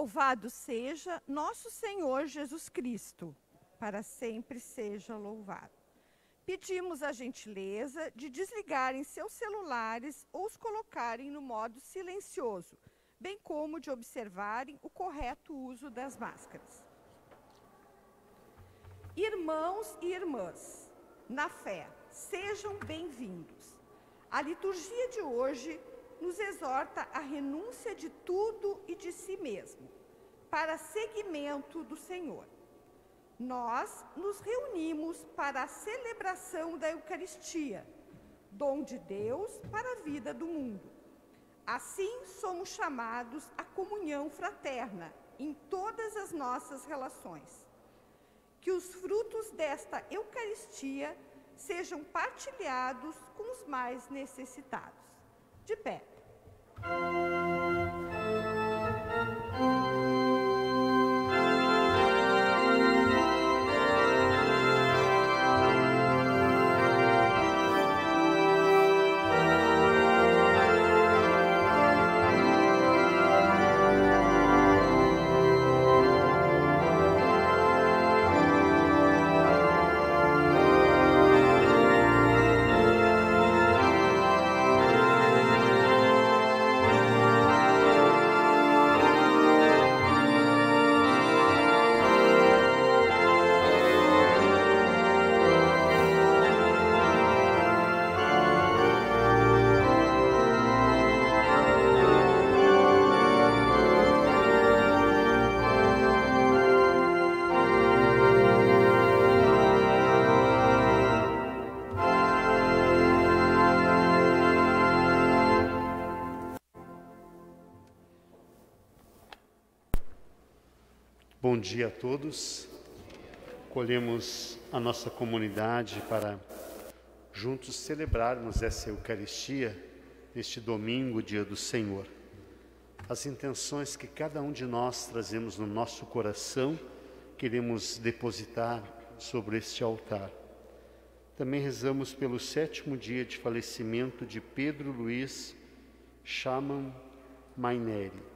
Louvado seja nosso Senhor Jesus Cristo, para sempre seja louvado. Pedimos a gentileza de desligarem seus celulares ou os colocarem no modo silencioso, bem como de observarem o correto uso das máscaras. Irmãos e irmãs, na fé, sejam bem-vindos. A liturgia de hoje nos exorta à renúncia de tudo e de si mesmo, para seguimento do Senhor. Nós nos reunimos para a celebração da Eucaristia, dom de Deus para a vida do mundo. Assim, somos chamados à comunhão fraterna em todas as nossas relações. Que os frutos desta Eucaristia sejam partilhados com os mais necessitados. De pé. Bom dia a todos. Colhemos a nossa comunidade para juntos celebrarmos essa Eucaristia neste domingo, dia do Senhor. As intenções que cada um de nós trazemos no nosso coração, queremos depositar sobre este altar. Também rezamos pelo 7º dia de falecimento de Pedro Luiz Schamann Maineri.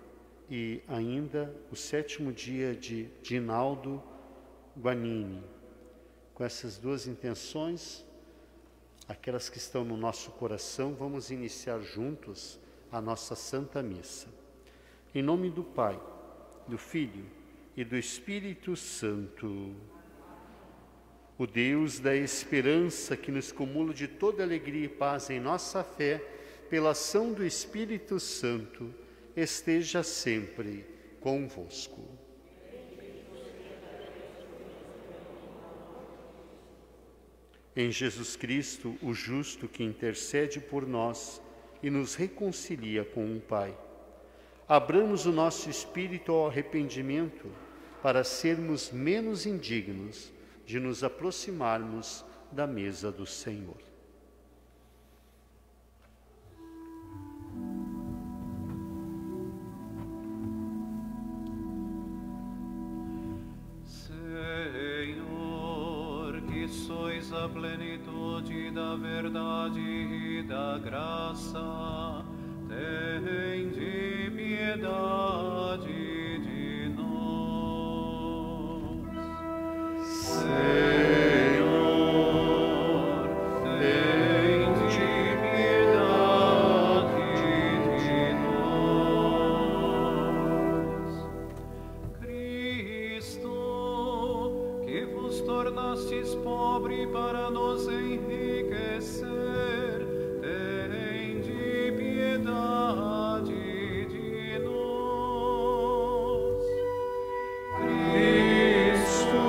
E ainda o 7º dia de Dinaldo Guanini. Com essas duas intenções, aquelas que estão no nosso coração, vamos iniciar juntos a nossa Santa Missa. Em nome do Pai, do Filho e do Espírito Santo. O Deus da esperança que nos cumula de toda alegria e paz em nossa fé, pela ação do Espírito Santo, esteja sempre convosco. Em Jesus Cristo, o justo que intercede por nós e nos reconcilia com o Pai, abramos o nosso espírito ao arrependimento para sermos menos indignos de nos aproximarmos da mesa do Senhor. Sois a plenitude da verdade e da graça, tende piedade de nós. Senhor, tende piedade de nós. Cristo, que vos tornastes pobre para nos enriquecer, tende piedade de nós. Cristo,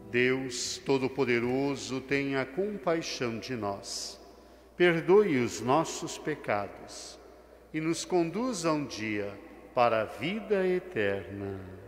Deus Todo-Poderoso, tenha compaixão de nós, perdoe os nossos pecados e nos conduza um dia para a vida eterna.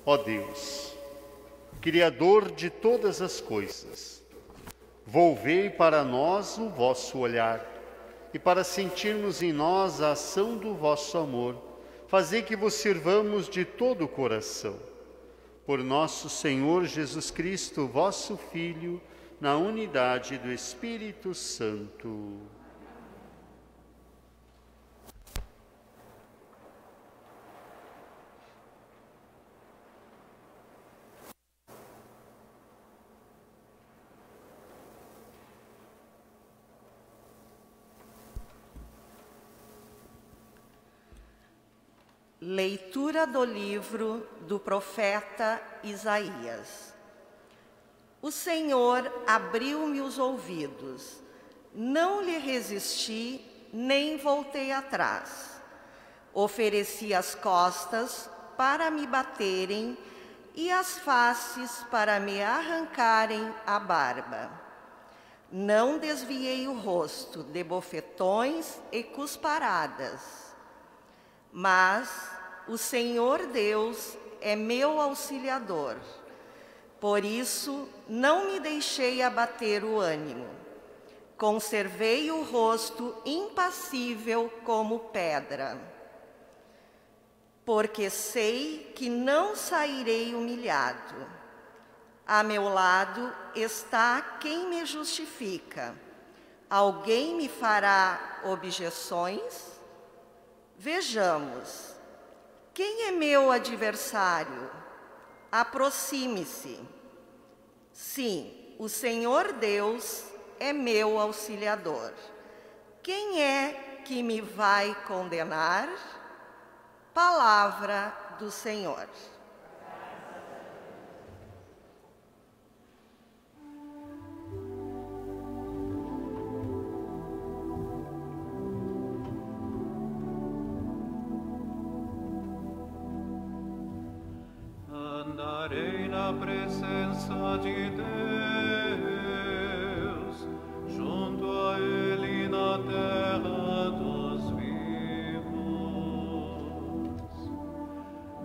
Ó Deus, Criador de todas as coisas, volvei para nós o vosso olhar, e para sentirmos em nós a ação do vosso amor, fazei que vos sirvamos de todo o coração. Por nosso Senhor Jesus Cristo, vosso Filho, na unidade do Espírito Santo. Leitura do livro do profeta Isaías. O Senhor abriu-me os ouvidos, não lhe resisti, nem voltei atrás. Ofereci as costas para me baterem e as faces para me arrancarem a barba. Não desviei o rosto de bofetões e cusparadas. Mas o Senhor Deus é meu auxiliador. Por isso, não me deixei abater o ânimo. Conservei o rosto impassível como pedra. Porque sei que não sairei humilhado. A meu lado está quem me justifica. Alguém me fará objeções? Vejamos, quem é meu adversário? Aproxime-se. Sim, o Senhor Deus é meu auxiliador. Quem é que me vai condenar? Palavra do Senhor. presença de Deus, junto a Ele na terra dos vivos.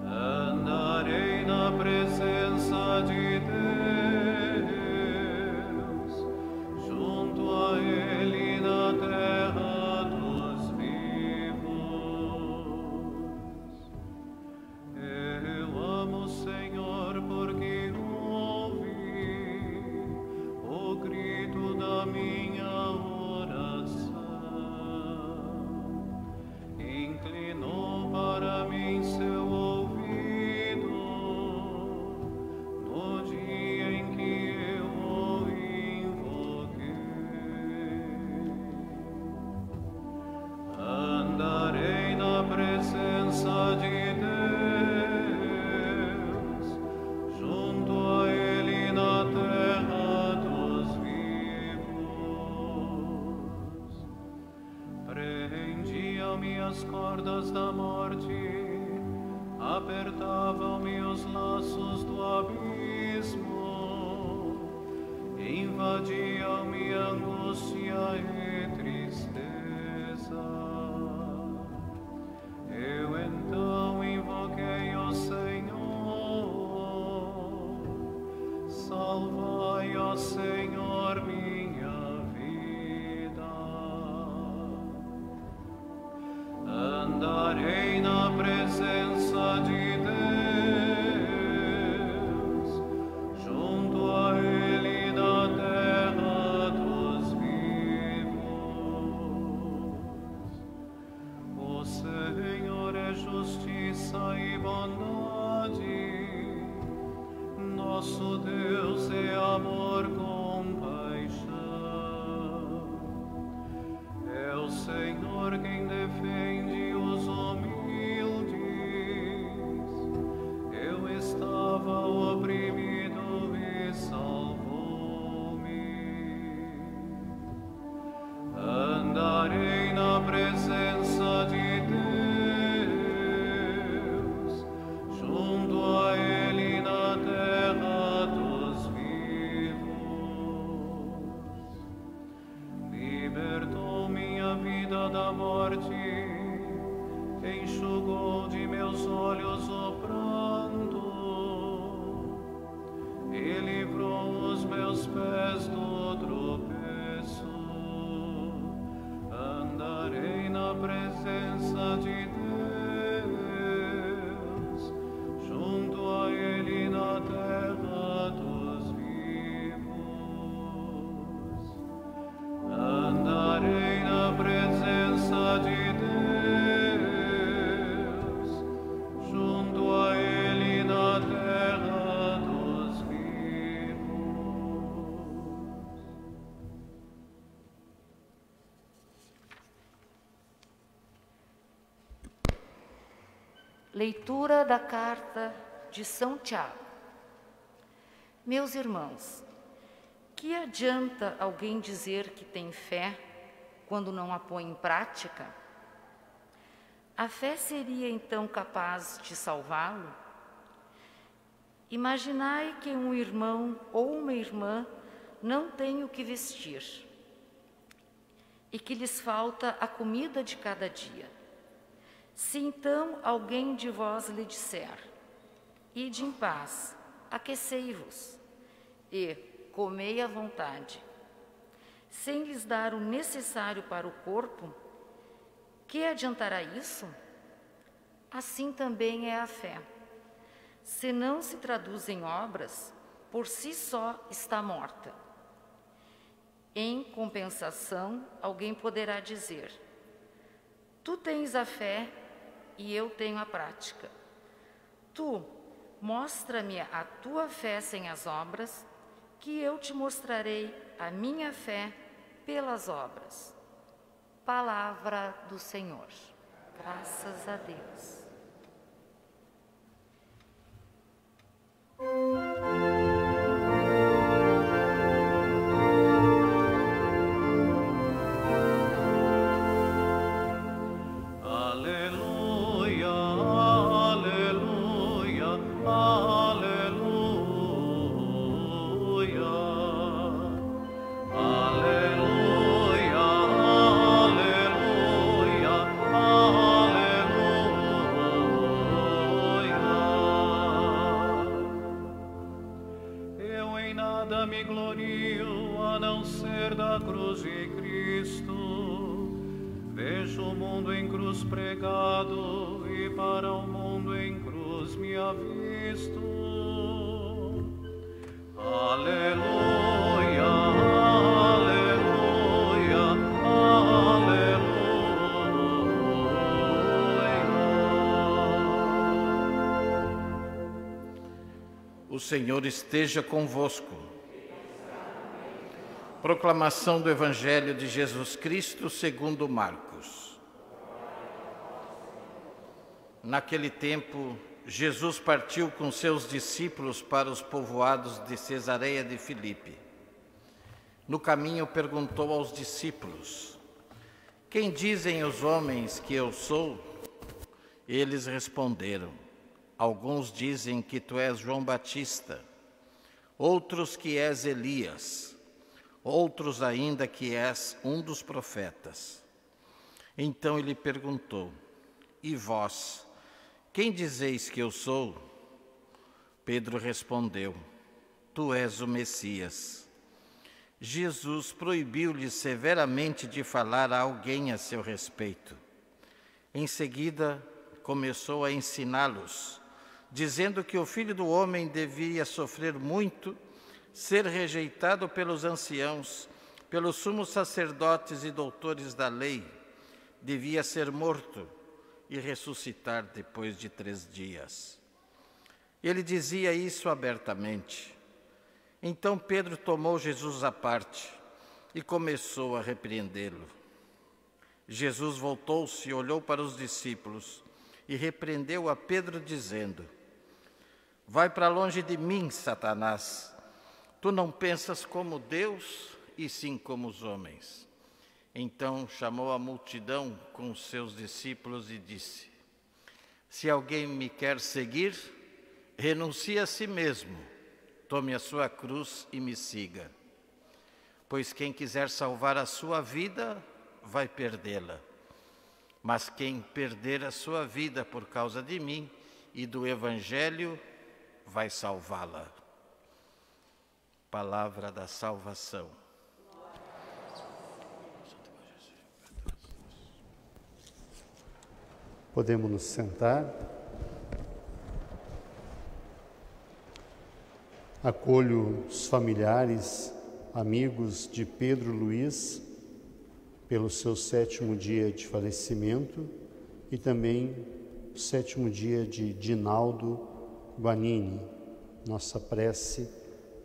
Andarei na presença de Deus, junto a Ele na terra dos vivos. Eu amo o Senhor porque ouvi o grito da minha oração. Inclinou para mim seu ouvido no dia em que eu o invoquei. Andarei na presença de Deus, junto a Ele na terra dos vivos. Prendiam-me as cordas da morte, apertavam-me os laços do abismo, invadiam-me angústia e tristeza. Eu então invoquei o Senhor, salvai, ó Senhor, minha vida. Andarei na presença de Deus, junto a Ele na terra dos vivos. O Senhor é justiça e bondade, nosso Deus é amor com paixão. É o Senhor quem defende os humildes. Eu estava oprimido e salvou-me. Andarei na presença de Deus, junto a Ele na terra dos vivos. Libertou minha vida da morte, enxugou de meus olhos o pranto e livrou os meus pés do tropeço. Andarei na presença de Deus, junto a Ele na terra dos vivos. Andarei na presença de Deus, junto a Ele na terra dos vivos. Leitura da carta de São Tiago. Meus irmãos, que adianta alguém dizer que tem fé quando não a põe em prática? A fé seria então capaz de salvá-lo? Imaginai que um irmão ou uma irmã não tem o que vestir e que lhes falta a comida de cada dia. Se então alguém de vós lhe disser: ide em paz, aquecei-vos e comei à vontade, sem lhes dar o necessário para o corpo, que adiantará isso? Assim também é a fé. Se não se traduz em obras, por si só está morta. Em compensação, alguém poderá dizer: tu tens a fé e eu tenho a prática. Tu, mostra-me a tua fé sem as obras, que eu te mostrarei a minha fé pelas obras. Palavra do Senhor. Graças a Deus. Aleluia, aleluia, aleluia. em nada me glorio, a não ser da cruz de Cristo. Vejo o mundo em cruz pregado, e para o mundo em cruz me avisto. Aleluia, aleluia, aleluia. O Senhor esteja convosco. Proclamação do Evangelho de Jesus Cristo segundo Marcos. Naquele tempo, Jesus partiu com seus discípulos para os povoados de Cesareia de Filipe. No caminho perguntou aos discípulos: quem dizem os homens que eu sou? Eles responderam: alguns dizem que tu és João Batista, outros que és Elias, outros ainda que és um dos profetas. Então ele perguntou: e vós, quem dizeis que eu sou? Pedro respondeu: tu és o Messias. Jesus proibiu-lhe severamente de falar a alguém a seu respeito. Em seguida, começou a ensiná-los, dizendo que o Filho do Homem devia sofrer muito, ser rejeitado pelos anciãos, pelos sumos sacerdotes e doutores da lei, devia ser morto e ressuscitar depois de 3 dias. Ele dizia isso abertamente. Então Pedro tomou Jesus à parte e começou a repreendê-lo. Jesus voltou-se e olhou para os discípulos e repreendeu a Pedro, dizendo: vai para longe de mim, Satanás. Tu não pensas como Deus, e sim como os homens. Então chamou a multidão com os seus discípulos e disse: se alguém me quer seguir, renuncie a si mesmo, tome a sua cruz e me siga. Pois quem quiser salvar a sua vida, vai perdê-la. Mas quem perder a sua vida por causa de mim e do Evangelho, vai salvá-la. Palavra da salvação. Podemos nos sentar. Acolho os familiares, amigos de Pedro Luiz, pelo seu 7º dia de falecimento, e também o 7º dia de Dinaldo Guanini. Nossa prece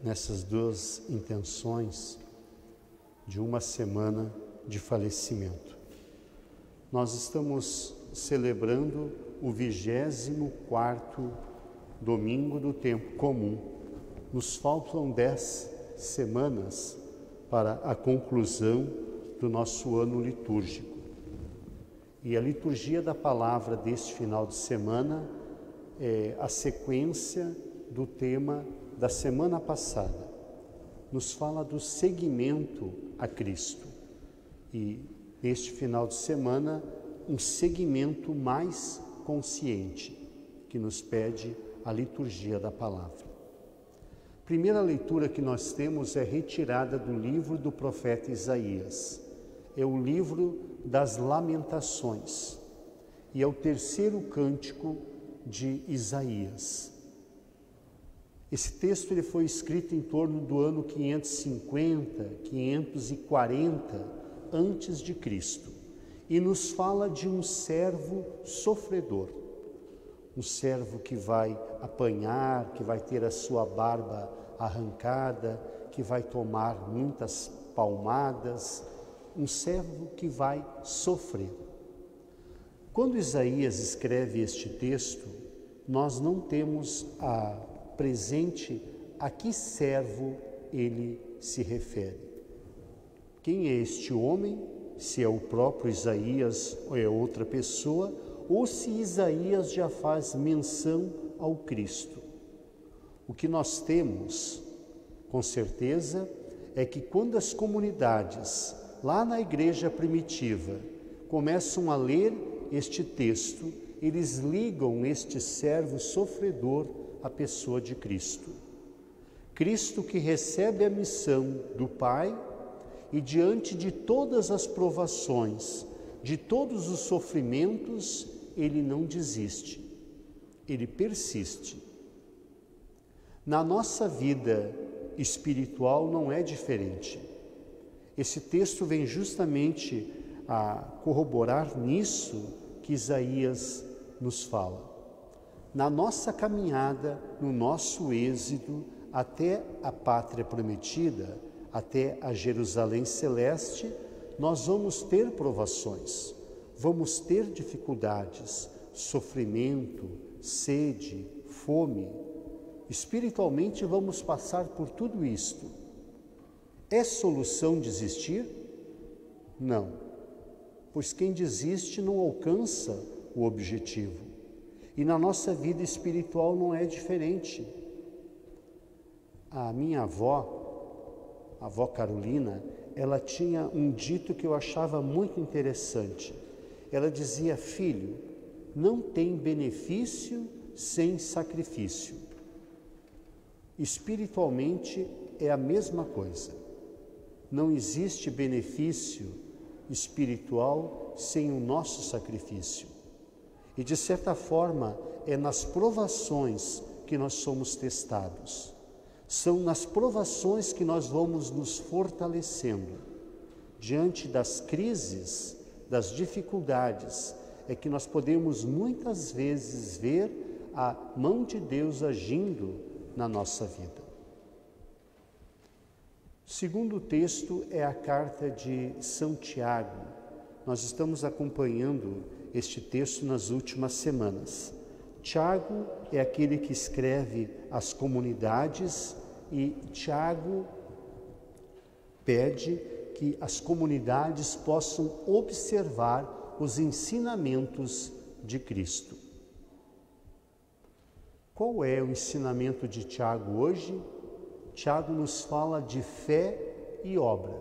nessas 2 intenções de uma semana de falecimento. Nós estamos celebrando o 24º domingo do tempo comum. Nos faltam 10 semanas para a conclusão do nosso ano litúrgico. E a liturgia da palavra deste final de semana é a sequência do tema da semana passada. Nos fala do seguimento a Cristo. E neste final de semana, um seguimento mais consciente, que nos pede a liturgia da palavra. A primeira leitura que nós temos é retirada do livro do profeta Isaías. É o livro das Lamentações e é o 3º cântico de Isaías. Esse texto ele foi escrito em torno do ano 550, 540 antes de Cristo, e nos fala de um servo sofredor, um servo que vai apanhar, que vai ter a sua barba arrancada, que vai tomar muitas palmadas, um servo que vai sofrer. Quando Isaías escreve este texto, nós não temos presente a que servo ele se refere. Quem é este homem? Se é o próprio Isaías ou é outra pessoa, ou se Isaías já faz menção ao Cristo. O que nós temos, com certeza, é que quando as comunidades, lá na igreja primitiva, começam a ler este texto, eles ligam este servo sofredor à pessoa de Cristo. Cristo que recebe a missão do Pai e diante de todas as provações, de todos os sofrimentos, ele não desiste, ele persiste. Na nossa vida espiritual não é diferente. Esse texto vem justamente a corroborar nisso que Isaías nos fala. Na nossa caminhada, no nosso êxodo até a pátria prometida, até a Jerusalém celeste, nós vamos ter provações, vamos ter dificuldades, sofrimento, sede, fome. Espiritualmente vamos passar por tudo isto. É solução desistir? Não, pois quem desiste não alcança o objetivo. E na nossa vida espiritual não é diferente. A minha avó, a avó Carolina, ela tinha um dito que eu achava muito interessante. Ela dizia: filho, não tem benefício sem sacrifício. Espiritualmente é a mesma coisa. Não existe benefício espiritual sem o nosso sacrifício. E de certa forma é nas provações que nós somos testados. São nas provações que nós vamos nos fortalecendo. Diante das crises, das dificuldades, é que nós podemos muitas vezes ver a mão de Deus agindo na nossa vida. O segundo texto é a carta de São Tiago. Nós estamos acompanhando este texto nas últimas semanas. Tiago é aquele que escreve às comunidades e Tiago pede que as comunidades possam observar os ensinamentos de Cristo. Qual é o ensinamento de Tiago hoje? Tiago nos fala de fé e obra.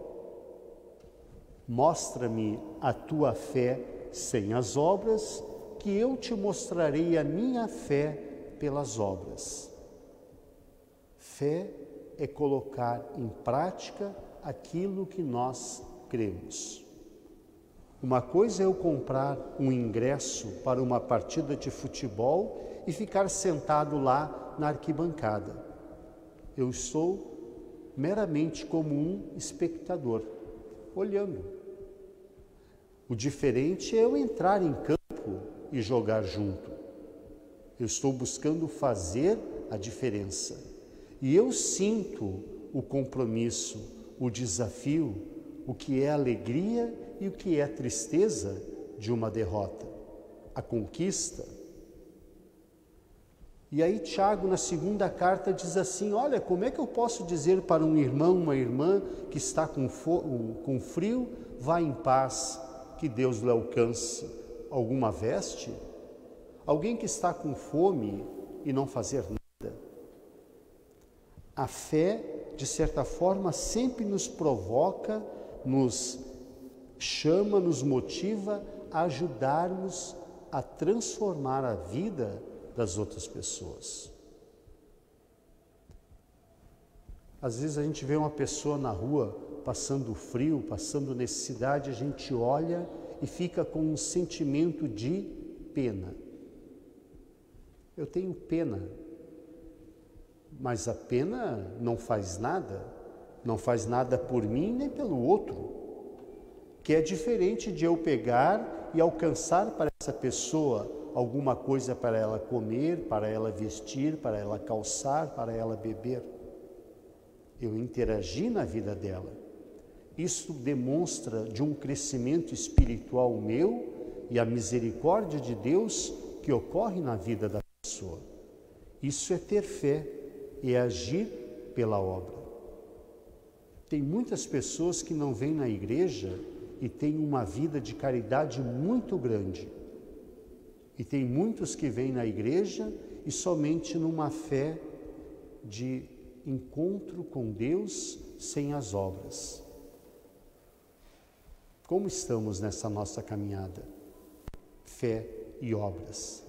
Mostra-me a tua fé sem as obras, que eu te mostrarei a minha fé pelas obras. Fé é colocar em prática aquilo que nós cremos. Uma coisa é eu comprar um ingresso para uma partida de futebol e ficar sentado lá na arquibancada. Eu estou meramente como um espectador, olhando. O diferente é eu entrar em campo e jogar junto. Eu estou buscando fazer a diferença. E eu sinto o compromisso, o desafio, o que é alegria e o que é tristeza de uma derrota, a conquista. E aí Tiago, na segunda carta, diz assim: olha, como é que eu posso dizer para um irmão, uma irmã que está com frio, vá em paz, que Deus lhe alcance alguma veste? Alguém que está com fome e não fazer nada? A fé, de certa forma, sempre nos provoca, nos chama, nos motiva a ajudarmos a transformar a vida das outras pessoas. Às vezes a gente vê uma pessoa na rua passando frio, passando necessidade, a gente olha e fica com um sentimento de pena. Eu tenho pena, mas a pena não faz nada por mim nem pelo outro, que é diferente de eu pegar e alcançar para essa pessoa alguma coisa para ela comer, para ela vestir, para ela calçar, para ela beber. Eu interagi na vida dela. Isso demonstra de um crescimento espiritual meu e a misericórdia de Deus que ocorre na vida da pessoa. Isso é ter fé, é agir pela obra. Tem muitas pessoas que não vêm na igreja e têm uma vida de caridade muito grande. E tem muitos que vêm na igreja e somente numa fé de encontro com Deus sem as obras. Como estamos nessa nossa caminhada? Fé e obras.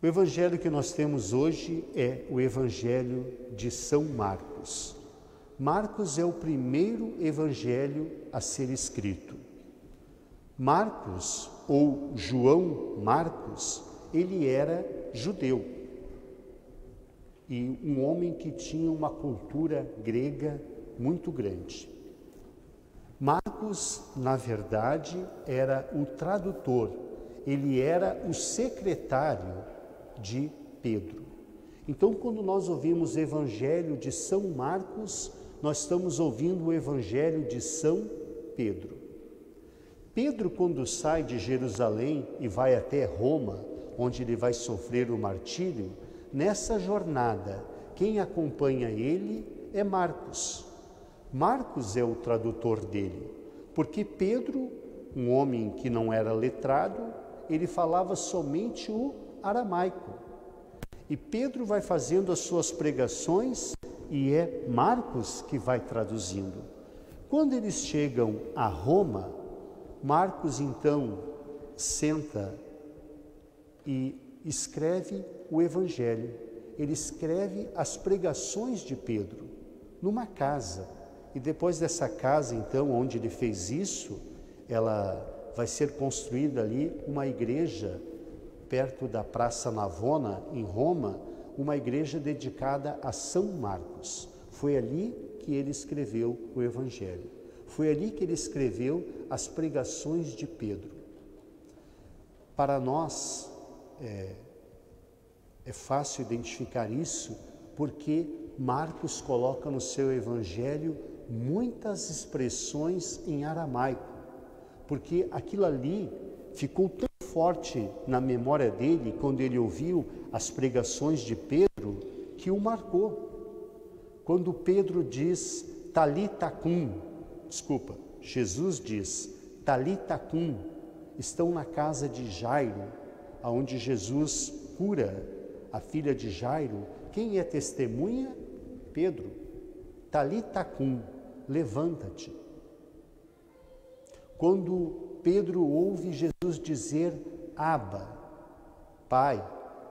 O O evangelho que nós temos hoje é o evangelho de São Marcos. Marcos é o primeiro evangelho a ser escrito. Marcos, ou João Marcos, ele era judeu e um homem que tinha uma cultura grega muito grande. Marcos, na verdade, era o tradutor, ele era o secretário de Pedro. Então, quando nós ouvimos o Evangelho de São Marcos, nós estamos ouvindo o Evangelho de São Pedro. Pedro, quando sai de Jerusalém e vai até Roma, onde ele vai sofrer o martírio, nessa jornada, quem acompanha ele é Marcos. Marcos é o tradutor dele, porque Pedro, um homem que não era letrado, ele falava somente o aramaico. E Pedro vai fazendo as suas pregações e é Marcos que vai traduzindo. Quando eles chegam a Roma, Marcos então senta e escreve o Evangelho. Ele escreve as pregações de Pedro numa casa. E depois dessa casa, então, onde ele fez isso, ela vai ser construída ali uma igreja perto da Praça Navona, em Roma, uma igreja dedicada a São Marcos. Foi ali que ele escreveu o Evangelho. Foi ali que ele escreveu as pregações de Pedro. Para nós, é fácil identificar isso, porque Marcos coloca no seu Evangelho muitas expressões em aramaico, porque aquilo ali ficou tão forte na memória dele, quando ele ouviu as pregações de Pedro, que o marcou. Quando Pedro diz, Talita cum, Jesus diz, Talita cum, estão na casa de Jairo, onde Jesus cura a filha de Jairo. Quem é testemunha? Pedro. Talita cum, levanta-te. Quando Pedro ouve Jesus dizer Abba, Pai,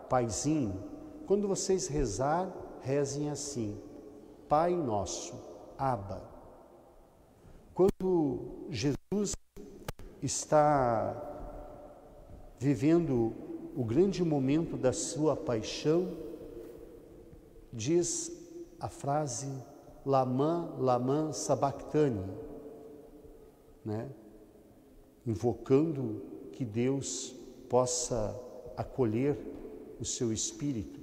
Paizinho, quando vocês rezar, rezem assim, Pai nosso, Abba. Quando Jesus está vivendo o grande momento da sua paixão, diz a frase Lama sabachthani, né? Invocando que Deus possa acolher o seu espírito.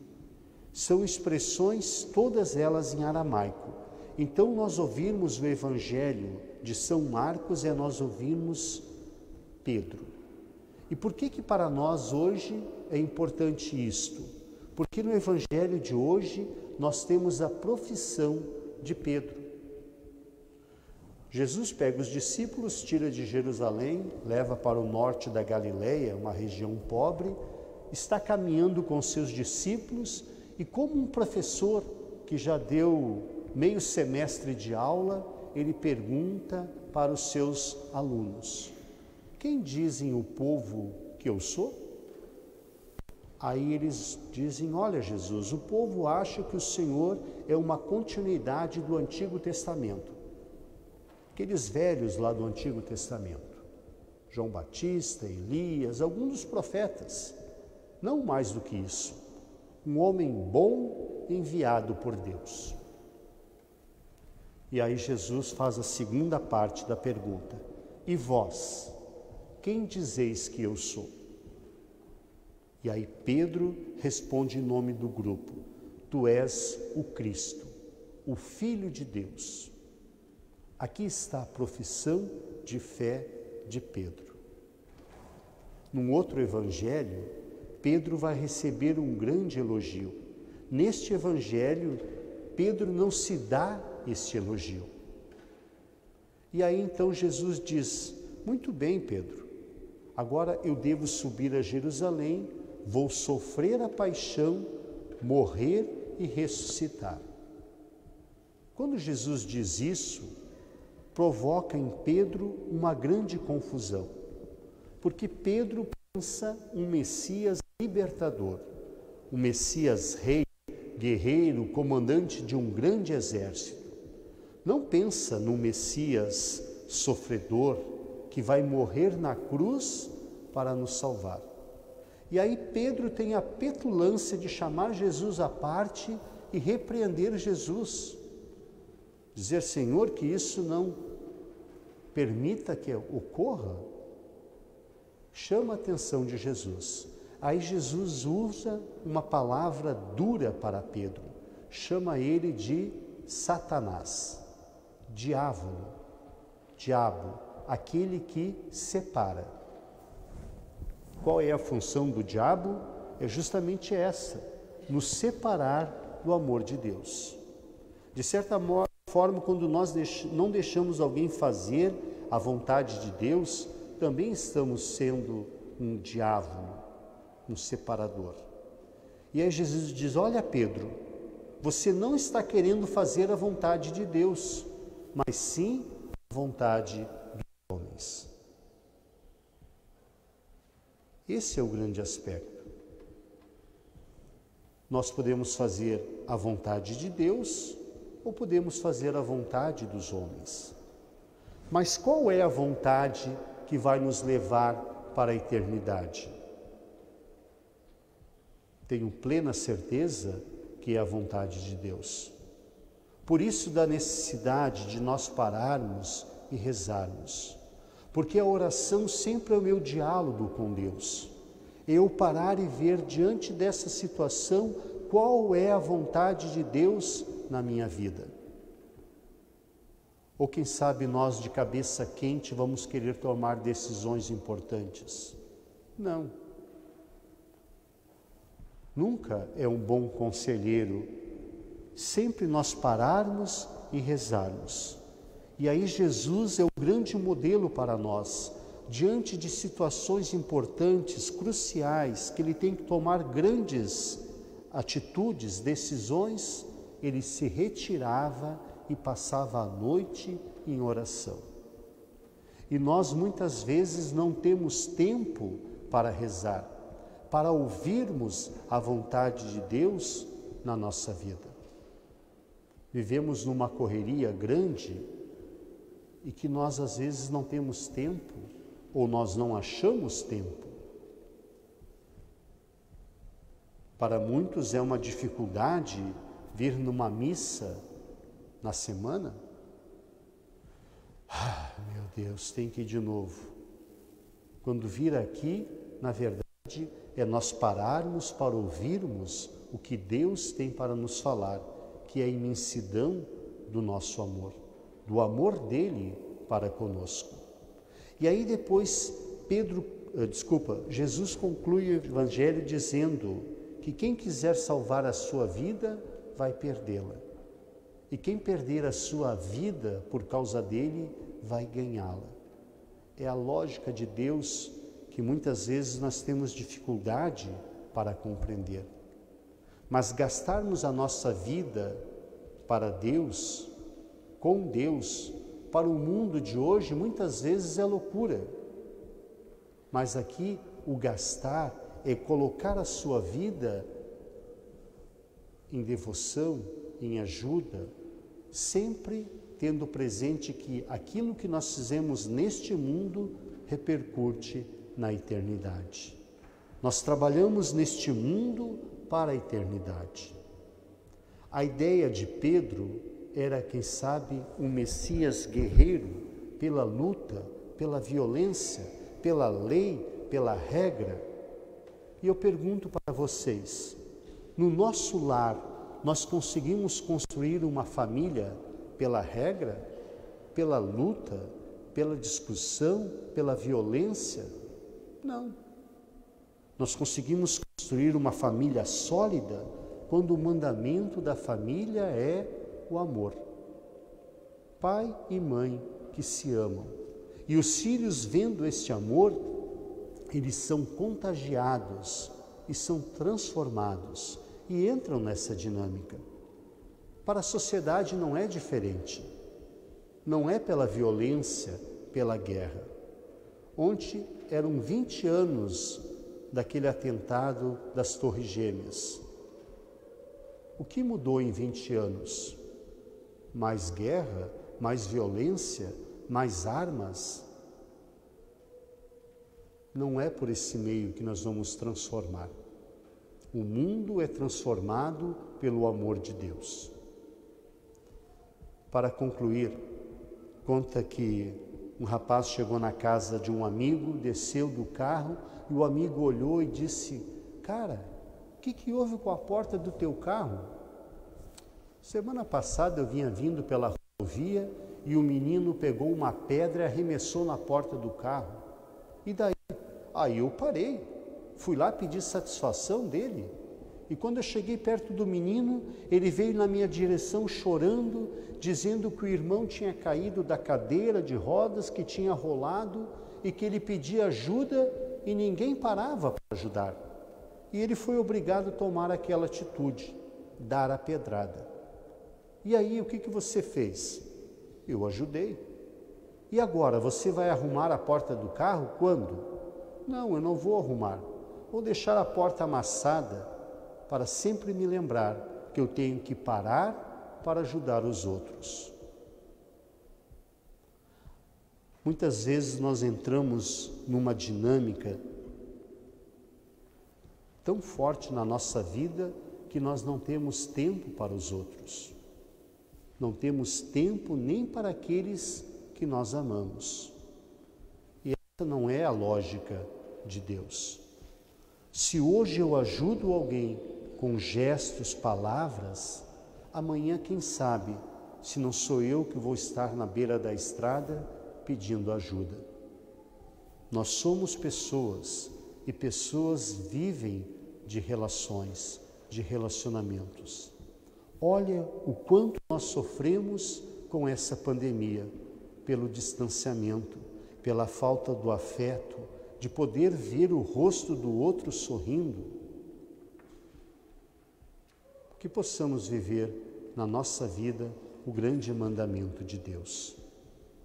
São expressões, todas elas em aramaico. Então, nós ouvirmos o Evangelho de São Marcos é nós ouvirmos Pedro. E por que para nós hoje é importante isto? Porque no Evangelho de hoje nós temos a profissão de Pedro. Jesus pega os discípulos, tira de Jerusalém, leva para o norte da Galileia, uma região pobre, está caminhando com seus discípulos e, como um professor que já deu meio semestre de aula, ele pergunta para os seus alunos: quem dizem o povo que eu sou? Aí eles dizem: olha, Jesus, o povo acha que o Senhor é uma continuidade do Antigo Testamento. Aqueles velhos lá do Antigo Testamento, João Batista, Elias, alguns dos profetas, não mais do que isso, um homem bom enviado por Deus. E aí Jesus faz a segunda parte da pergunta: e vós, quem dizeis que eu sou? E aí Pedro responde em nome do grupo: tu és o Cristo, o Filho de Deus. Aqui está a profissão de fé de Pedro. Num outro evangelho, Pedro vai receber um grande elogio. Neste evangelho, Pedro não se dá este elogio. E aí então Jesus diz: muito bem, Pedro, agora eu devo subir a Jerusalém, vou sofrer a paixão, morrer e ressuscitar. Quando Jesus diz isso, provoca em Pedro uma grande confusão, porque Pedro pensa um Messias libertador, o Messias rei, guerreiro, comandante de um grande exército. Não pensa no Messias sofredor que vai morrer na cruz para nos salvar. E aí Pedro tem a petulância de chamar Jesus à parte e repreender Jesus. Dizer, Senhor, que isso não permita que ocorra. Chama a atenção de Jesus. Aí Jesus usa uma palavra dura para Pedro. Chama ele de Satanás, diabo, aquele que separa. Qual é a função do diabo? É justamente essa, nos separar do amor de Deus. De certa forma, quando nós não deixamos alguém fazer a vontade de Deus, também estamos sendo um diabo, um separador. E aí Jesus diz, olha Pedro, você não está querendo fazer a vontade de Deus, mas sim a vontade dos homens. Esse é o grande aspecto. Nós podemos fazer a vontade de Deus ou podemos fazer a vontade dos homens. Mas qual é a vontade que vai nos levar para a eternidade? Tenho plena certeza que é a vontade de Deus. Por isso da necessidade de nós pararmos e rezarmos. Porque a oração sempre é o meu diálogo com Deus. Eu parar e ver diante dessa situação qual é a vontade de Deus na minha vida. Ou quem sabe nós de cabeça quente vamos querer tomar decisões importantes. Não. Nunca é um bom conselheiro. Sempre nós pararmos e rezarmos. E aí Jesus é o grande modelo para nós, diante de situações importantes, cruciais, que ele tem que tomar grandes atitudes, decisões, ele se retirava e passava a noite em oração. E nós muitas vezes não temos tempo para rezar, para ouvirmos a vontade de Deus na nossa vida. Vivemos numa correria grande e que nós às vezes não temos tempo, ou nós não achamos tempo. Para muitos é uma dificuldade vir numa missa na semana. Meu Deus, tem que ir de novo. Quando vir aqui, na verdade, é nós pararmos para ouvirmos o que Deus tem para nos falar, que é a imensidão do nosso amor, do amor dele para conosco. E aí depois Jesus conclui o Evangelho dizendo que quem quiser salvar a sua vida vai perdê-la. E quem perder a sua vida por causa dele vai ganhá-la. É a lógica de Deus que muitas vezes nós temos dificuldade para compreender. Mas gastarmos a nossa vida para Deus, com Deus, para o mundo de hoje, muitas vezes é loucura. Mas aqui o gastar é colocar a sua vida em devoção, em ajuda, sempre tendo presente que aquilo que nós fizemos neste mundo repercute na eternidade. Nós trabalhamos neste mundo para a eternidade. A ideia de Pedro era, quem sabe, um Messias guerreiro pela luta, pela violência, pela lei, pela regra. E eu pergunto para vocês, no nosso lar, nós conseguimos construir uma família pela regra, pela luta, pela discussão, pela violência? Não. Nós conseguimos construir uma família sólida quando o mandamento da família é o amor. Pai e mãe que se amam. E os filhos, vendo este amor, eles são contagiados e são transformados e entram nessa dinâmica. Para a sociedade não é diferente. Não é pela violência, pela guerra. Ontem eram 20 anos daquele atentado das Torres Gêmeas. O que mudou em 20 anos? Mais guerra, mais violência, mais armas? Não é por esse meio que nós vamos transformar. O mundo é transformado pelo amor de Deus. Para concluir, conta que um rapaz chegou na casa de um amigo, desceu do carro e o amigo olhou e disse: cara, o que houve com a porta do teu carro? Semana passada eu vinha vindo pela rodovia e o menino pegou uma pedra e arremessou na porta do carro. E daí? Aí eu parei, fui lá pedir satisfação dele. E quando eu cheguei perto do menino, ele veio na minha direção chorando, dizendo que o irmão tinha caído da cadeira de rodas, que tinha rolado e que ele pedia ajuda e ninguém parava para ajudar. E ele foi obrigado a tomar aquela atitude, dar a pedrada. E aí, o que você fez? Eu ajudei. E agora, você vai arrumar a porta do carro quando? Não, eu não vou arrumar. Vou deixar a porta amassada para sempre me lembrar que eu tenho que parar para ajudar os outros. Muitas vezes nós entramos numa dinâmica tão forte na nossa vida que nós não temos tempo para os outros. Não temos tempo nem para aqueles que nós amamos. E essa não é a lógica de Deus. Se hoje eu ajudo alguém com gestos, palavras, amanhã, quem sabe, se não sou eu que vou estar na beira da estrada pedindo ajuda. Nós somos pessoas e pessoas vivem de relações, de relacionamentos. Olha o quanto nós sofremos com essa pandemia, pelo distanciamento, pela falta do afeto, de poder ver o rosto do outro sorrindo. Que possamos viver na nossa vida o grande mandamento de Deus,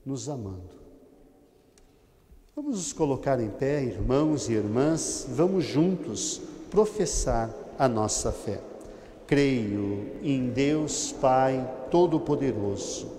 nos amando. Vamos nos colocar em pé, irmãos e irmãs, vamos juntos professar a nossa fé. Creio em Deus Pai Todo-Poderoso,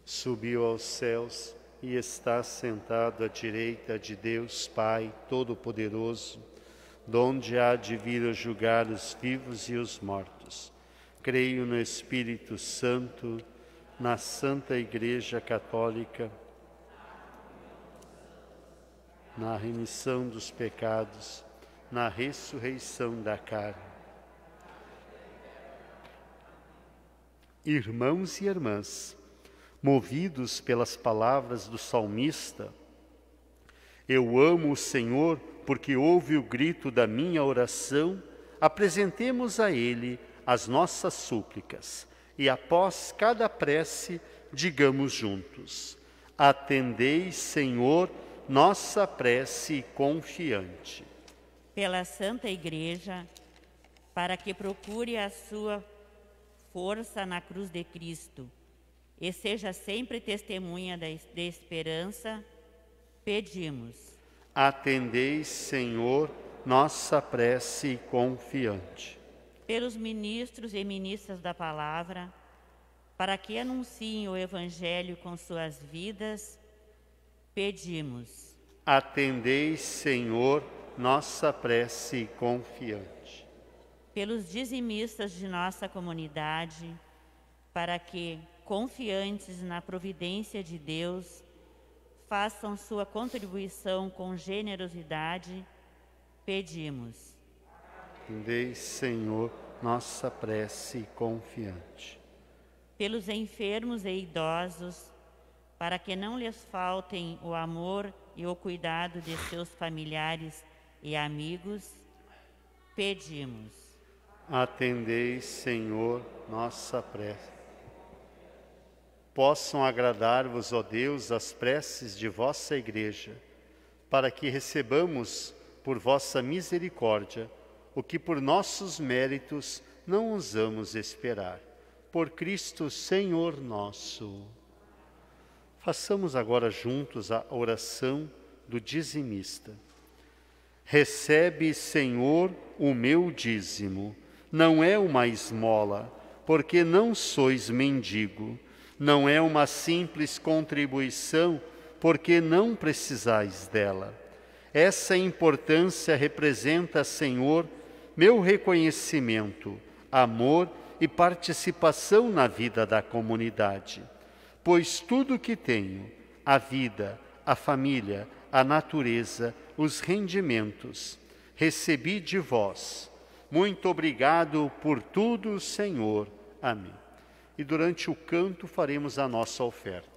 subiu aos céus e está sentado à direita de Deus Pai Todo-Poderoso, donde há de vir a julgar os vivos e os mortos. Creio no Espírito Santo, na Santa Igreja Católica, na remissão dos pecados, na ressurreição da carne. Irmãos e irmãs, movidos pelas palavras do salmista, eu amo o Senhor porque ouve o grito da minha oração, apresentemos a Ele as nossas súplicas e após cada prece digamos juntos: atendei, Senhor, nossa prece confiante. Pela Santa Igreja, para que procure a sua força na cruz de Cristo e seja sempre testemunha de esperança, pedimos. Atendei, Senhor, nossa prece confiante. Pelos ministros e ministras da palavra, para que anunciem o Evangelho com suas vidas, pedimos. Atendei, Senhor, nossa prece confiante. Pelos dizimistas de nossa comunidade, para que, confiantes na providência de Deus, façam sua contribuição com generosidade, pedimos. Atendei, Senhor, nossa prece confiante. Pelos enfermos e idosos, para que não lhes faltem o amor e o cuidado de seus familiares e amigos, pedimos. Atendei, Senhor, nossa prece. possam agradar-vos, ó Deus, as preces de vossa Igreja, para que recebamos, por vossa misericórdia, o que por nossos méritos não ousamos esperar. Por Cristo, Senhor nosso. Façamos agora juntos a oração do dizimista. Recebe, Senhor, o meu dízimo. Não é uma esmola, porque não sois mendigo. Não é uma simples contribuição, porque não precisais dela. Essa importância representa, Senhor, meu reconhecimento, amor e participação na vida da comunidade. Pois tudo o que tenho, a vida, a família, a natureza, os rendimentos, recebi de vós. Muito obrigado por tudo, Senhor. Amém. E durante o canto faremos a nossa oferta.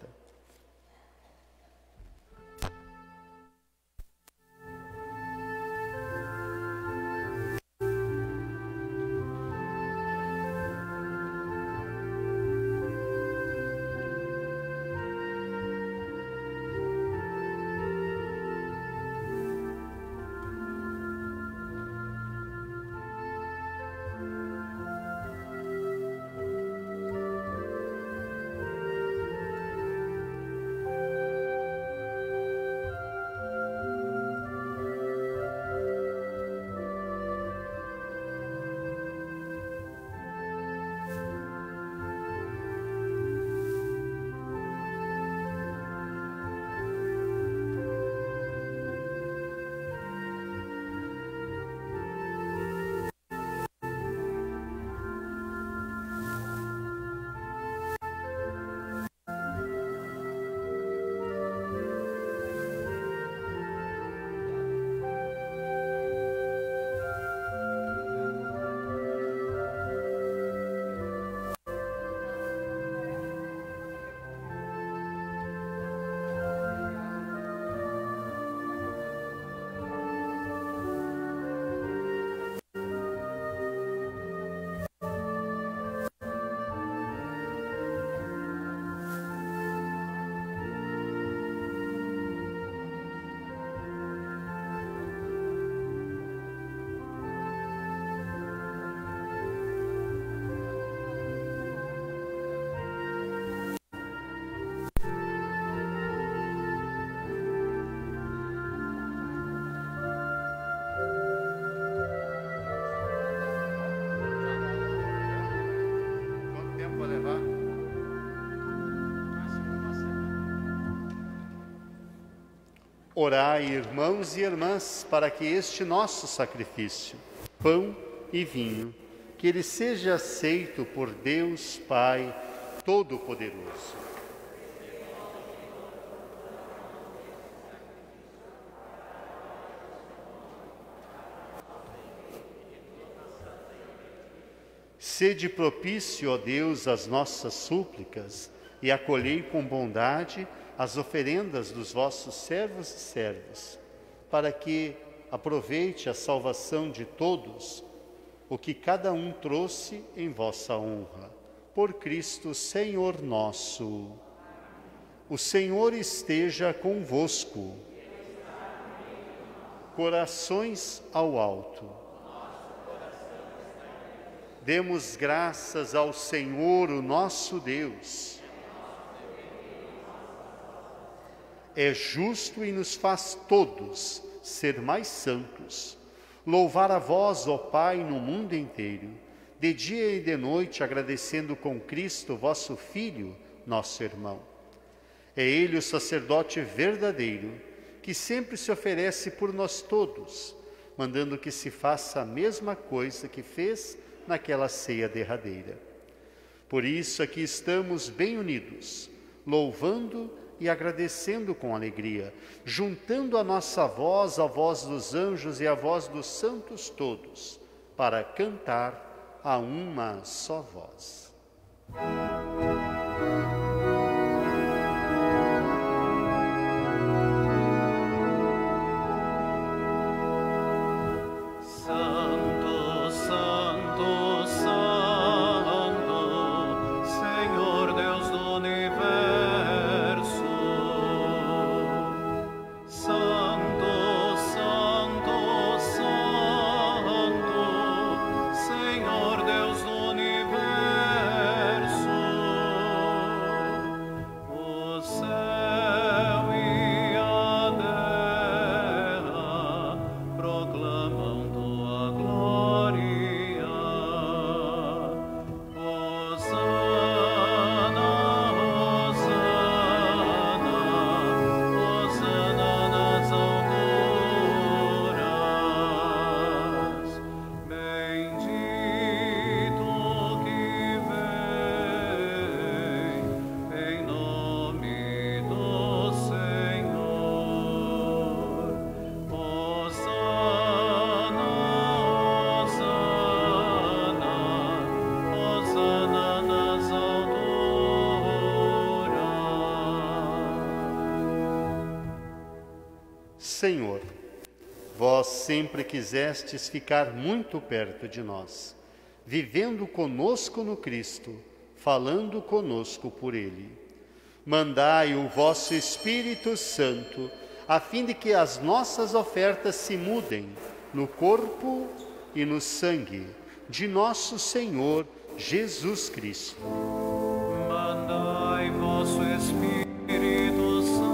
Orai, irmãos e irmãs, para que este nosso sacrifício, pão e vinho, que ele seja aceito por Deus Pai Todo-Poderoso. Sede propício, ó Deus, às nossas súplicas e acolhei com bondade as oferendas dos vossos servos e servas, para que aproveite a salvação de todos o que cada um trouxe em vossa honra. Por Cristo, Senhor nosso. O Senhor esteja convosco. Corações ao alto. Demos graças ao Senhor, o nosso Deus. É justo e nos faz todos ser mais santos. Louvar a vós, ó Pai, no mundo inteiro, de dia e de noite, agradecendo com Cristo, vosso Filho, nosso irmão. É Ele o sacerdote verdadeiro, que sempre se oferece por nós todos, mandando que se faça a mesma coisa que fez naquela ceia derradeira. Por isso aqui estamos bem unidos, louvando e agradecendo com alegria, juntando a nossa voz à voz dos anjos e à voz dos santos todos, para cantar a uma só voz. Senhor Deus do universo, Senhor, vós sempre quisestes ficar muito perto de nós, vivendo conosco no Cristo, falando conosco por Ele. Mandai o vosso Espírito Santo, a fim de que as nossas ofertas se mudem no corpo e no sangue de nosso Senhor Jesus Cristo. Mandai vosso Espírito Santo.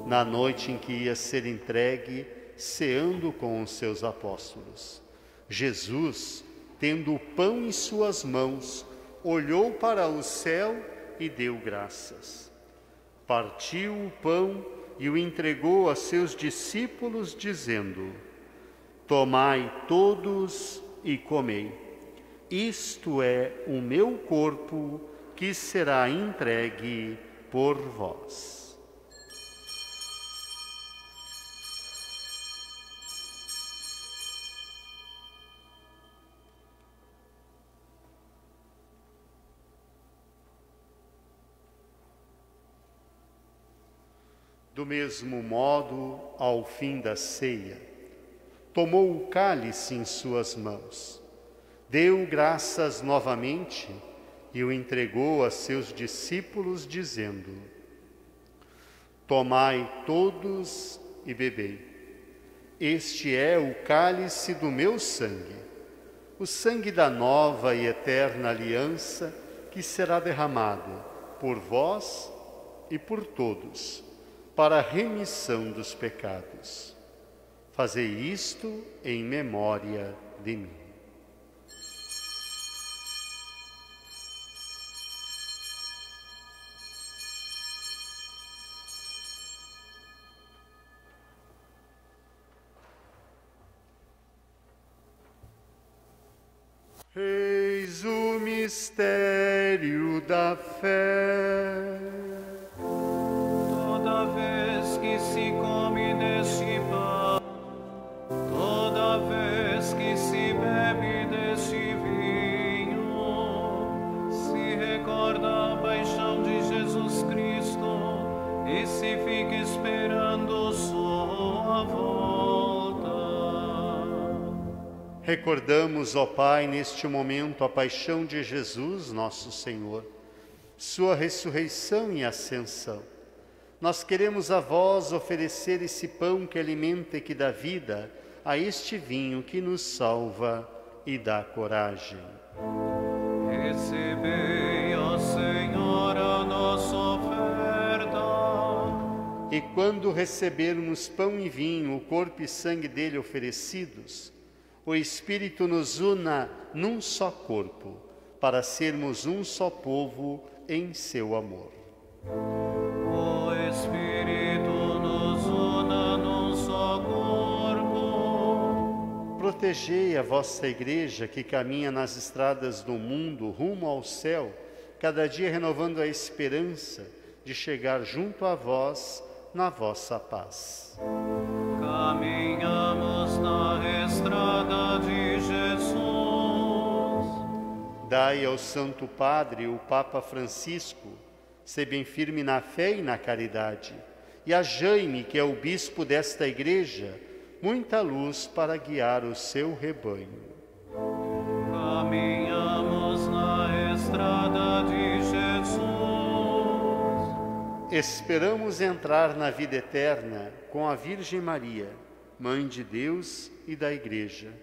Na noite em que ia ser entregue, ceando com os seus apóstolos, Jesus, tendo o pão em suas mãos, olhou para o céu e deu graças. Partiu o pão e o entregou a seus discípulos, dizendo: Tomai todos e comei. Isto é o meu corpo, que será entregue por vós. Do mesmo modo, ao fim da ceia, tomou o cálice em suas mãos, deu graças novamente e o entregou a seus discípulos, dizendo: Tomai todos e bebei. Este é o cálice do meu sangue, o sangue da nova e eterna aliança, que será derramado por vós e por todos, para a remissão dos pecados. Fazei isto em memória de mim. Eis o mistério da fé. Toda vez que se come deste pão, toda vez que se bebe deste vinho, se recorda a paixão de Jesus Cristo e se fica esperando sua volta. Recordamos, ó Pai, neste momento a paixão de Jesus, nosso Senhor, sua ressurreição e ascensão. Nós queremos a vós oferecer esse pão que alimenta e que dá vida, a este vinho que nos salva e dá coragem. Recebei, ó Senhor, a nossa oferta. E quando recebermos pão e vinho, o corpo e sangue dele oferecidos, o Espírito nos una num só corpo, para sermos um só povo em seu amor. O Espírito nos una num só corpo. Protegei a vossa Igreja, que caminha nas estradas do mundo rumo ao céu, cada dia renovando a esperança de chegar junto a vós na vossa paz. Caminhamos na estrada de Jesus. Dai ao Santo Padre, o Papa Francisco, ser bem firme na fé e na caridade, e a Jaime, que é o bispo desta Igreja, muita luz para guiar o seu rebanho. Caminhamos na estrada de Jesus. Esperamos entrar na vida eterna com a Virgem Maria, Mãe de Deus e da Igreja,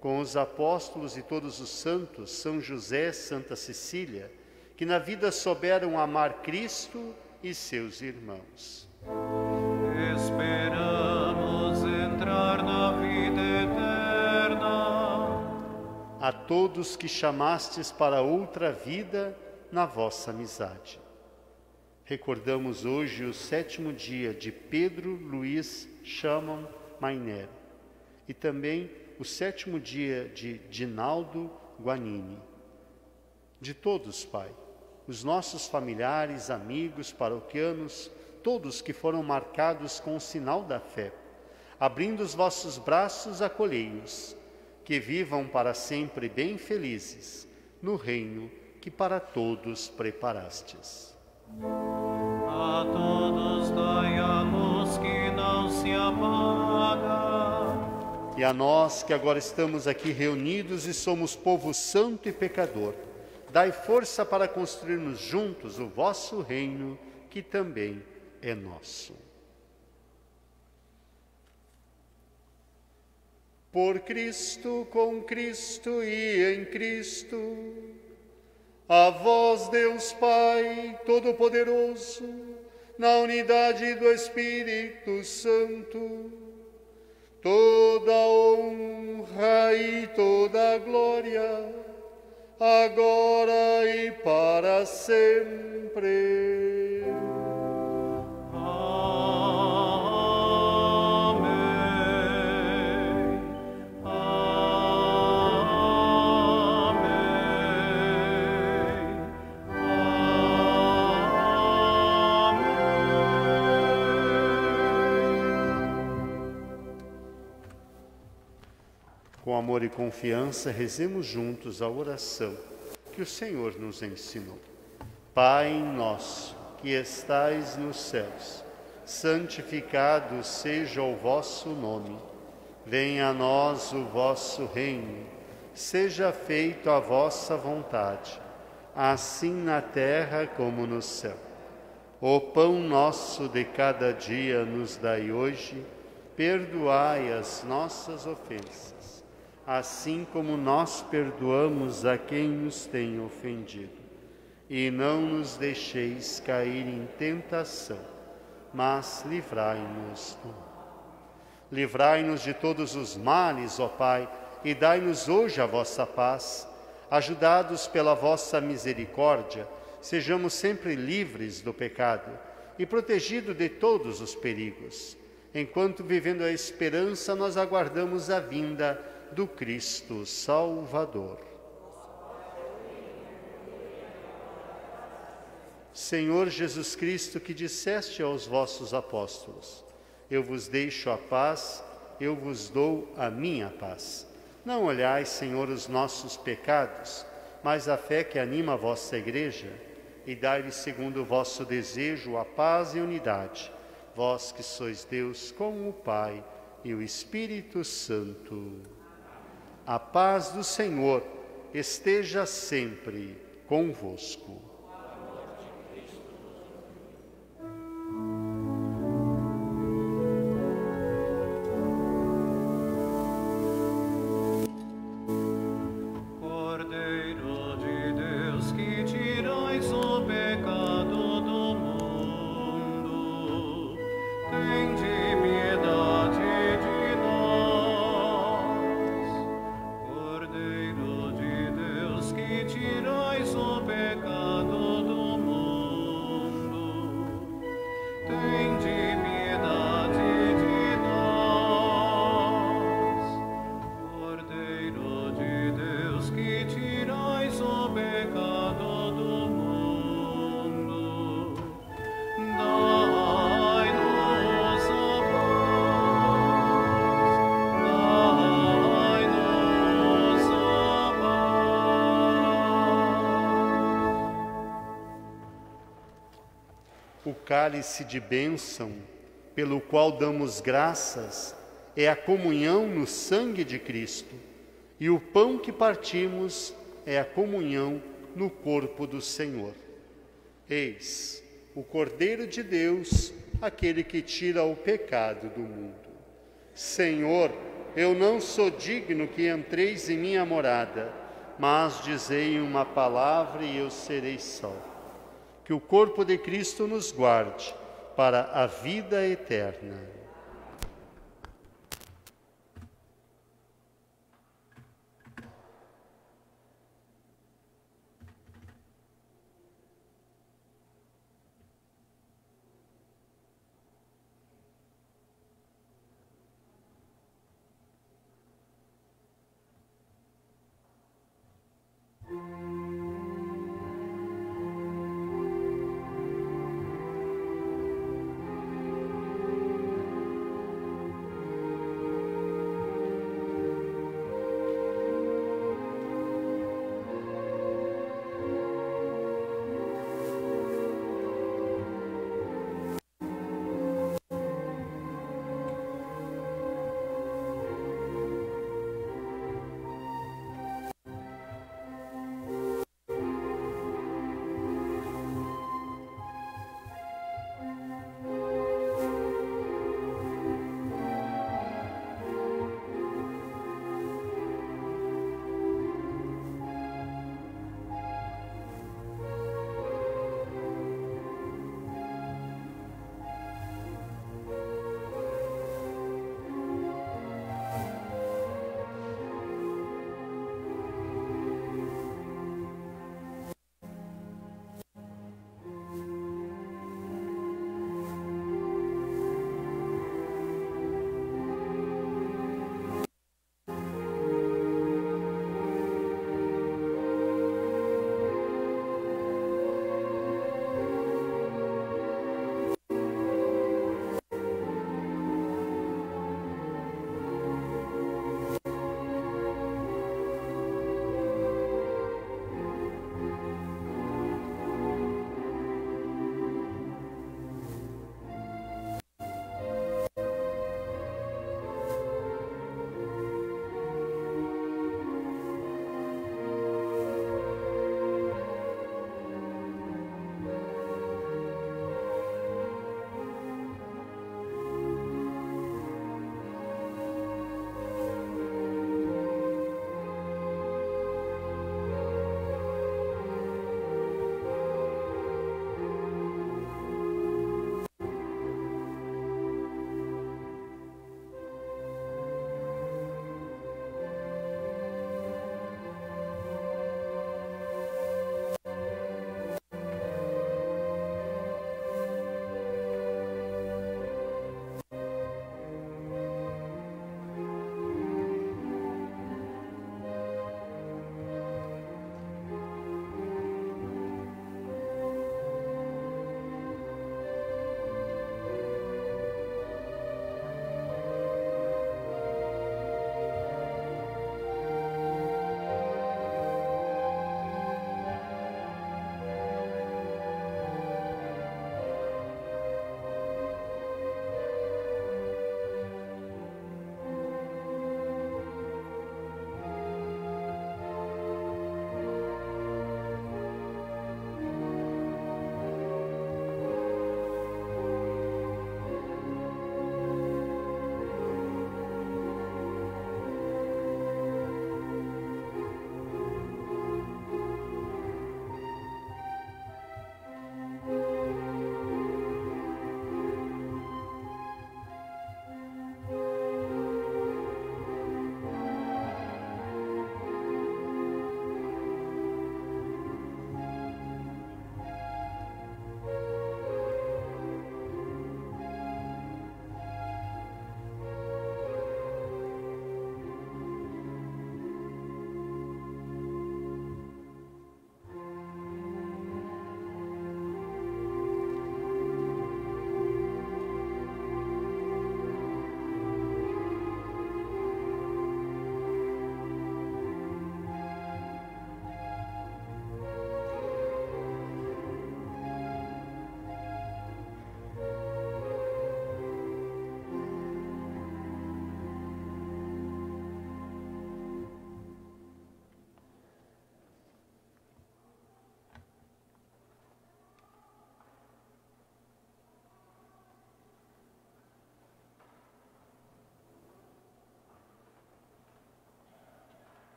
com os apóstolos e todos os santos, São José, Santa Cecília, que na vida souberam amar Cristo e seus irmãos. Esperamos entrar na vida eterna. A todos que chamastes para outra vida na vossa amizade. Recordamos hoje o 7º dia de Pedro Luiz Schamann Mainer e também o 7º dia de Dinaldo Guanini. De todos, Pai, os nossos familiares, amigos, paroquianos, todos que foram marcados com o sinal da fé, abrindo os vossos braços, acolhei-os, que vivam para sempre bem felizes no reino que para todos preparastes. A todos dai a luz. apaga. E a nós que agora estamos aqui reunidos e somos povo santo e pecador, dai força para construirmos juntos o vosso reino, que também é nosso. Por Cristo, com Cristo e em Cristo, a vós, Deus Pai Todo-Poderoso, na unidade do Espírito Santo, toda honra e toda glória, agora e para sempre. Com amor e confiança, rezemos juntos a oração que o Senhor nos ensinou. Pai nosso, que estais nos céus, santificado seja o vosso nome. Venha a nós o vosso reino. Seja feita a vossa vontade, assim na terra como no céu. O pão nosso de cada dia nos dai hoje. Perdoai as nossas ofensas, assim como nós perdoamos a quem nos tem ofendido. E não nos deixeis cair em tentação, mas livrai-nos do mal. Livrai-nos de todos os males, ó Pai, e dai-nos hoje a vossa paz. Ajudados pela vossa misericórdia, sejamos sempre livres do pecado e protegidos de todos os perigos. Enquanto, vivendo a esperança, nós aguardamos a vinda do Cristo Salvador. Senhor Jesus Cristo, que disseste aos vossos apóstolos: eu vos deixo a paz, eu vos dou a minha paz. Não olhais, Senhor, os nossos pecados, mas a fé que anima a vossa Igreja, e dai-lhe, segundo o vosso desejo, a paz e unidade, vós que sois Deus com o Pai e o Espírito Santo. A paz do Senhor esteja sempre convosco. Cordeiro de Deus, que tirais o pecado do mundo, tende piedade de nós. Cordeiro de Deus, que tirais o pecado do mundo, tende piedade de nós. Cordeiro de Deus, que tirais o pecado do mundo, dai-nos a paz, dai-nos a paz. O cálice de bênção, pelo qual damos graças, é a comunhão no sangue de Cristo, e o pão que partimos é a comunhão no corpo do Senhor. Eis o Cordeiro de Deus, aquele que tira o pecado do mundo. Senhor, eu não sou digno que entreis em minha morada, mas dizei uma palavra e eu serei salvo. Que o corpo de Cristo nos guarde para a vida eterna.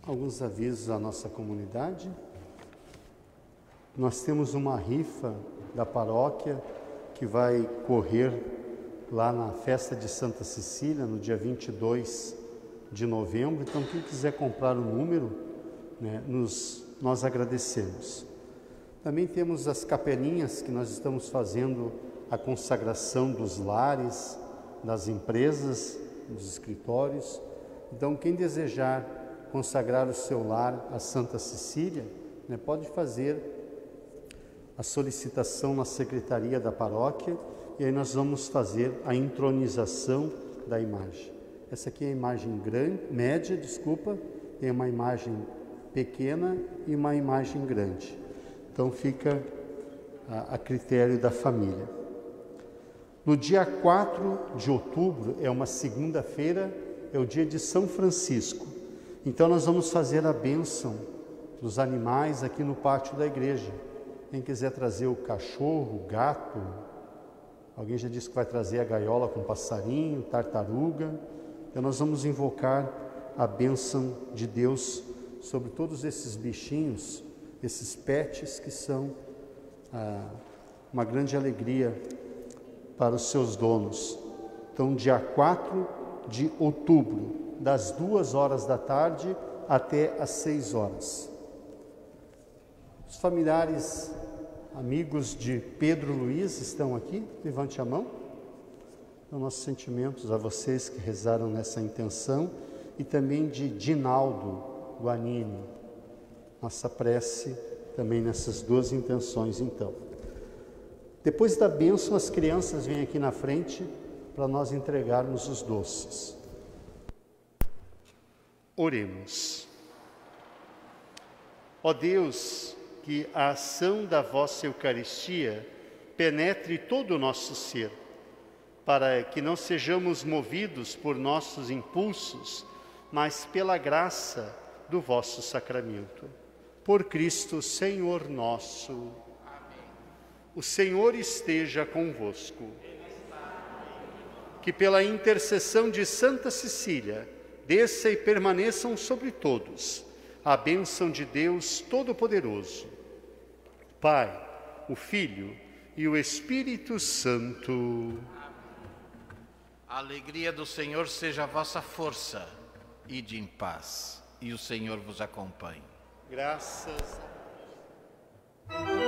Alguns avisos à nossa comunidade. Nós temos uma rifa da paróquia que vai correr lá na festa de Santa Cecília, no dia 22 de novembro. Então, quem quiser comprar o número, né, nós agradecemos. Também temos as capelinhas que nós estamos fazendo a consagração dos lares, das empresas, dos escritórios. Então, quem desejar consagrar o seu lar a Santa Cecília, né, pode fazer a solicitação na secretaria da paróquia e aí nós vamos fazer a intronização da imagem. Essa aqui é a imagem média, tem uma imagem pequena e uma imagem grande. Então fica a critério da família. No dia 4 de outubro, é uma segunda-feira, é o dia de São Francisco. Então nós vamos fazer a bênção dos animais aqui no pátio da igreja. Quem quiser trazer o cachorro, o gato, alguém já disse que vai trazer a gaiola com passarinho, tartaruga. Então nós vamos invocar a bênção de Deus sobre todos esses bichinhos, esses pets que são uma grande alegria para os seus donos. Então, dia 4 de outubro, das 2 da tarde até às 6 horas. Os familiares, amigos de Pedro Luiz estão aqui? Levante a mão. Então, nossos sentimentos a vocês que rezaram nessa intenção e também de Dinaldo Guanini. Nossa prece também nessas duas intenções, então. Depois da bênção, as crianças vêm aqui na frente para nós entregarmos os doces. Oremos. Ó Deus, que a ação da vossa Eucaristia penetre todo o nosso ser, para que não sejamos movidos por nossos impulsos, mas pela graça do vosso sacramento. Por Cristo, Senhor nosso. Amém. O Senhor esteja convosco. Que pela intercessão de Santa Cecília, desça e permaneçam sobre todos a bênção de Deus Todo-Poderoso, Pai, o Filho e o Espírito Santo. Amém. A alegria do Senhor seja a vossa força. Ide em paz, e o Senhor vos acompanhe. Graças a Deus.